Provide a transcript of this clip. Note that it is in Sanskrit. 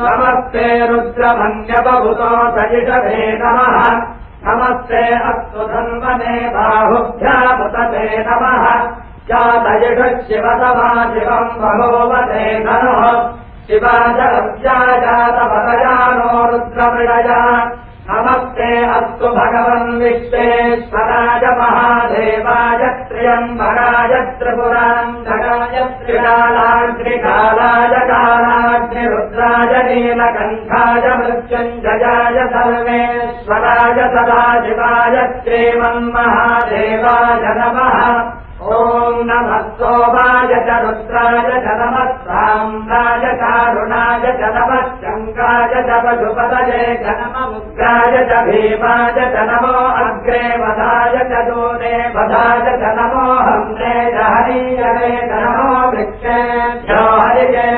नमस्ते रुद्रमन्यबहुतो सजिषवे नमः नमस्ते अस्तु धन्वने बाहुभ्यामुतते नमः जातयिषः शिवतमा शिवम् बभूवते धनुः शिवाजगव्याजातपदजानो रुद्रमृडया नमस्ते अस्तु भगवन् विश्वेश्वराय महादेवाय त्र्यम्बराय त्रिपुरान्तकाय त्रिकालाग्निकालाय कालाग्निरुद्राय नीलकण्ठाय मृत्युञ्जयाय सर्वेश्वराय सदाशिवाय श्रीमन्महादेवाय नमः ॐ नमः सोमाय च रुद्राय च नमः साम्राय चारुणाय च नमः शङ्काय च पशुपतये च नमः उग्राय च भीमाय च नमो अग्रे वधाय च दूरे वधाय च नमो हम्रे च हरीयवे च नमो वृक्षेभ्यो हरिये